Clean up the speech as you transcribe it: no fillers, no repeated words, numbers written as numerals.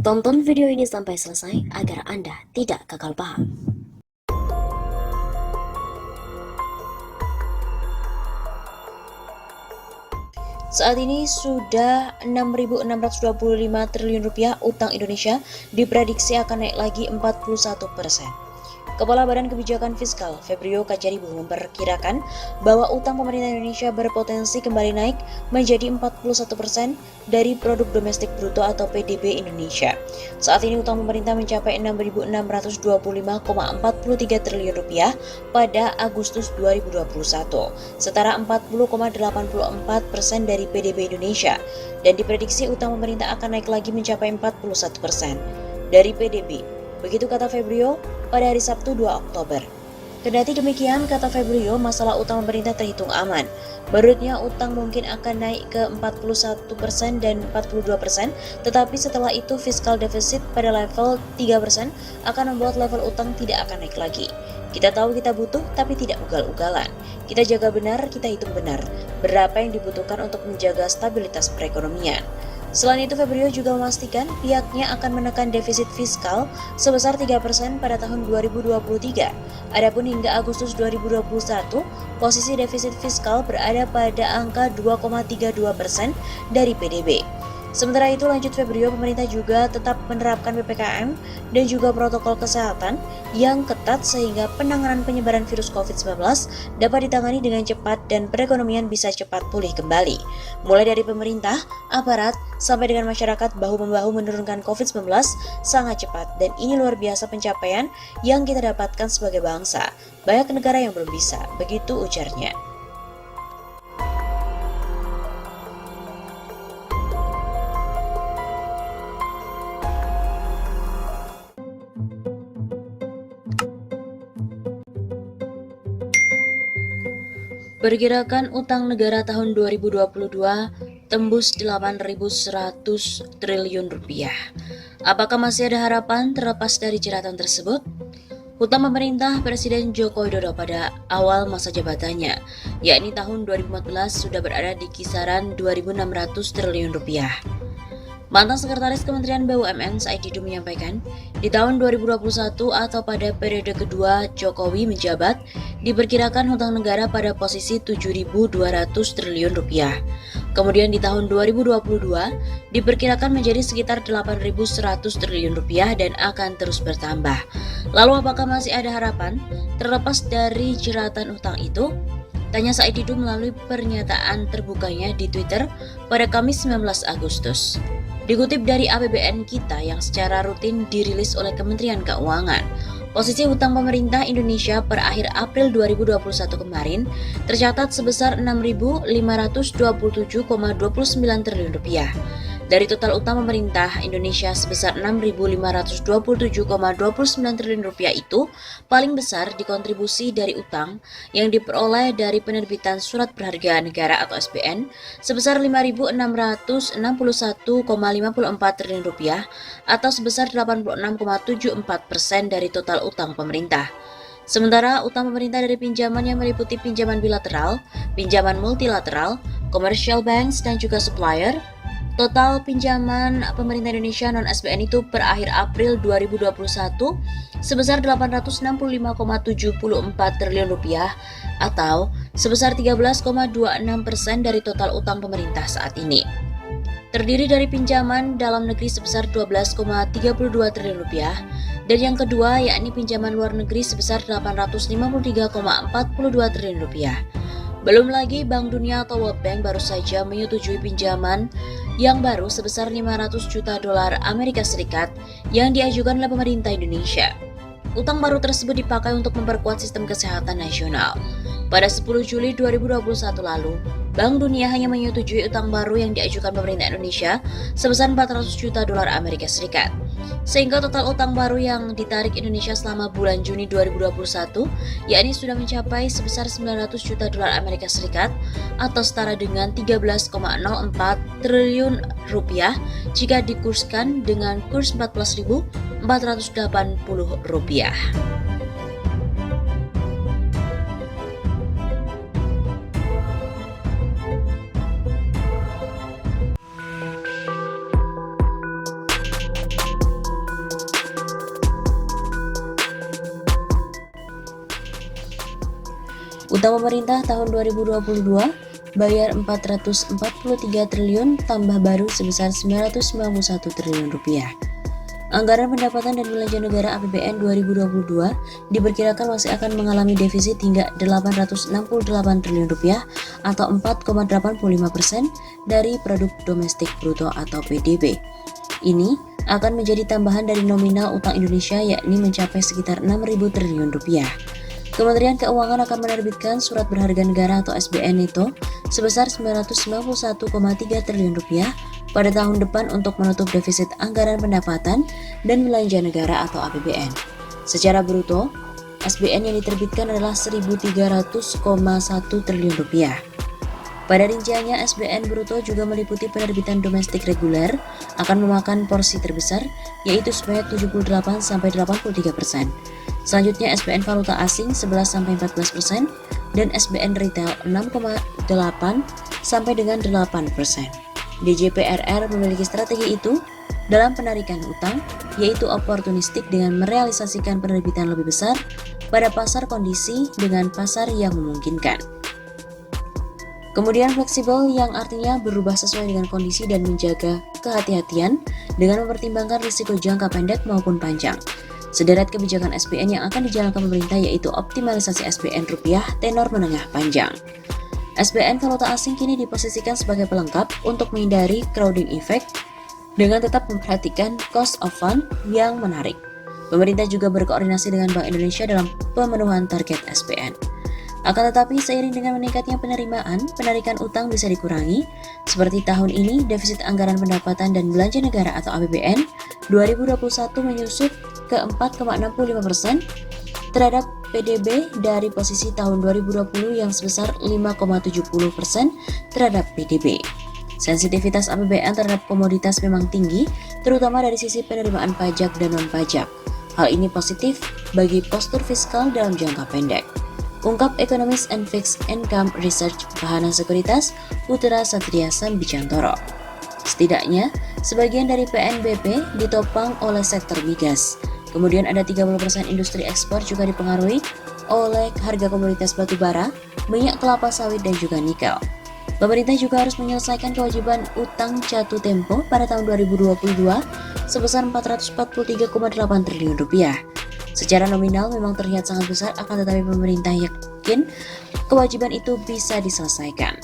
Tonton video ini sampai selesai agar Anda tidak gagal paham. Saat ini sudah 6.625 triliun rupiah utang Indonesia diprediksi akan naik lagi 41%. Kepala Badan Kebijakan Fiskal Febrio Kacaribu memperkirakan bahwa utang pemerintah Indonesia berpotensi kembali naik menjadi 41% dari produk domestik bruto atau PDB Indonesia. Saat ini utang pemerintah mencapai 6.625,43 triliun rupiah pada Agustus 2021, setara 40,84% dari PDB Indonesia, dan diprediksi utang pemerintah akan naik lagi mencapai 41% dari PDB. Begitu kata Febrio pada hari Sabtu 2 Oktober. Kendati demikian, kata Febrio, masalah utang pemerintah terhitung aman. Menurutnya, utang mungkin akan naik ke 41% dan 42%, tetapi setelah itu fiskal defisit pada level 3% akan membuat level utang tidak akan naik lagi. Kita tahu kita butuh, tapi tidak ugal-ugalan. Kita jaga benar, kita hitung benar berapa yang dibutuhkan untuk menjaga stabilitas perekonomian. Selain itu, Febrio juga memastikan pihaknya akan menekan defisit fiskal sebesar 3% pada tahun 2023. Adapun hingga Agustus 2021, posisi defisit fiskal berada pada angka 2,32% dari PDB. Sementara itu, lanjut Febrio, pemerintah juga tetap menerapkan PPKM dan juga protokol kesehatan yang ketat sehingga penanganan penyebaran virus COVID-19 dapat ditangani dengan cepat dan perekonomian bisa cepat pulih kembali. Mulai dari pemerintah, aparat, sampai dengan masyarakat bahu-membahu menurunkan COVID-19 sangat cepat, dan ini luar biasa pencapaian yang kita dapatkan sebagai bangsa. Banyak negara yang belum bisa, begitu ujarnya. Perkirakan utang negara tahun 2022 tembus 8.100 triliun rupiah. Apakah masih ada harapan terlepas dari jeratan tersebut? Utang pemerintah Presiden Joko Widodo pada awal masa jabatannya, yakni tahun 2014, sudah berada di kisaran 2.600 triliun rupiah. Mantan Sekretaris Kementerian BUMN Said Didu menyampaikan, di tahun 2021 atau pada periode kedua Jokowi menjabat, diperkirakan hutang negara pada posisi 7.200 triliun rupiah. Kemudian di tahun 2022 diperkirakan menjadi sekitar 8.100 triliun rupiah dan akan terus bertambah. Lalu apakah masih ada harapan terlepas dari jeratan hutang itu? Tanya Said Didu melalui pernyataan terbukanya di Twitter pada Kamis 19 Agustus. Dikutip dari APBN kita yang secara rutin dirilis oleh Kementerian Keuangan, posisi hutang pemerintah Indonesia per akhir April 2021 kemarin tercatat sebesar 6.527,29 triliun rupiah. Dari total utang pemerintah Indonesia sebesar 6.527,29 triliun rupiah itu, paling besar dikontribusi dari utang yang diperoleh dari penerbitan surat berharga negara atau SBN sebesar 5.661,54 triliun rupiah atau sebesar 86,74% dari total utang pemerintah. Sementara utang pemerintah dari pinjaman yang meliputi pinjaman bilateral, pinjaman multilateral, commercial banks, dan juga supplier, total pinjaman pemerintah Indonesia non-SBN itu per akhir April 2021 sebesar 865,74 triliun rupiah atau sebesar 13,26% dari total utang pemerintah saat ini. Terdiri dari pinjaman dalam negeri sebesar 12,32 triliun rupiah dan yang kedua yakni pinjaman luar negeri sebesar 853,42 triliun rupiah. Belum lagi Bank Dunia atau World Bank baru saja menyetujui pinjaman yang baru sebesar 500 juta dolar Amerika Serikat yang diajukan oleh pemerintah Indonesia. Utang baru tersebut dipakai untuk memperkuat sistem kesehatan nasional. Pada 10 Juli 2021 lalu, Bank Dunia hanya menyetujui utang baru yang diajukan pemerintah Indonesia sebesar 400 juta dolar Amerika Serikat. Sehingga total utang baru yang ditarik Indonesia selama bulan Juni 2021 yakni sudah mencapai sebesar 900 juta dolar Amerika Serikat atau setara dengan 13,04 triliun rupiah jika dikurskan dengan kurs 14.480 rupiah. Utang pemerintah tahun 2022 bayar 443 triliun tambah baru sebesar 991 triliun rupiah. Anggaran pendapatan dan belanja negara APBN 2022 diperkirakan masih akan mengalami defisit hingga 868 triliun rupiah atau 4,85% dari produk domestik bruto atau PDB. Ini akan menjadi tambahan dari nominal utang Indonesia yakni mencapai sekitar 6.000 triliun rupiah. Kementerian Keuangan akan menerbitkan surat berharga negara atau SBN neto sebesar 991,3 triliun rupiah pada tahun depan untuk menutup defisit anggaran pendapatan dan belanja negara atau APBN. Secara bruto, SBN yang diterbitkan adalah 1.300,1 triliun rupiah. Pada rinciannya, SBN bruto juga meliputi penerbitan domestik reguler akan memakan porsi terbesar, yaitu sebanyak 78-83%. Selanjutnya SBN valuta asing 11-14% dan SBN retail 6,8 sampai dengan 8%. DJPRR memiliki strategi itu dalam penarikan utang, yaitu oportunistik dengan merealisasikan penerbitan lebih besar pada pasar kondisi dengan pasar yang memungkinkan. Kemudian fleksibel yang artinya berubah sesuai dengan kondisi dan menjaga kehati-hatian dengan mempertimbangkan risiko jangka pendek maupun panjang. Sederet kebijakan SBN yang akan dijalankan pemerintah yaitu optimalisasi SBN rupiah tenor menengah panjang. SBN valuta asing kini diposisikan sebagai pelengkap untuk menghindari crowding effect dengan tetap memperhatikan cost of fund yang menarik. Pemerintah juga berkoordinasi dengan Bank Indonesia dalam pemenuhan target SBN. Akan tetapi seiring dengan meningkatnya penarikan utang bisa dikurangi. Seperti tahun ini, defisit anggaran pendapatan dan belanja negara atau APBN 2021 menyusut ke 4,65% terhadap PDB dari posisi tahun 2020 yang sebesar 5,70% terhadap PDB. Sensitivitas APBN terhadap komoditas memang tinggi, terutama dari sisi penerimaan pajak dan non-pajak. Hal ini positif bagi postur fiskal dalam jangka pendek. Ungkap ekonomis and Fixed Income Research Pertahanan Sekuritas Putra Satria Sambicantoro. Setidaknya, sebagian dari PNBP ditopang oleh sektor migas. Kemudian ada 30% industri ekspor juga dipengaruhi oleh harga komoditas batu bara, minyak kelapa sawit dan juga nikel. Pemerintah juga harus menyelesaikan kewajiban utang jatuh tempo pada tahun 2022 sebesar 443,8 triliun rupiah. Secara nominal memang terlihat sangat besar, akan tetapi pemerintah yakin kewajiban itu bisa diselesaikan.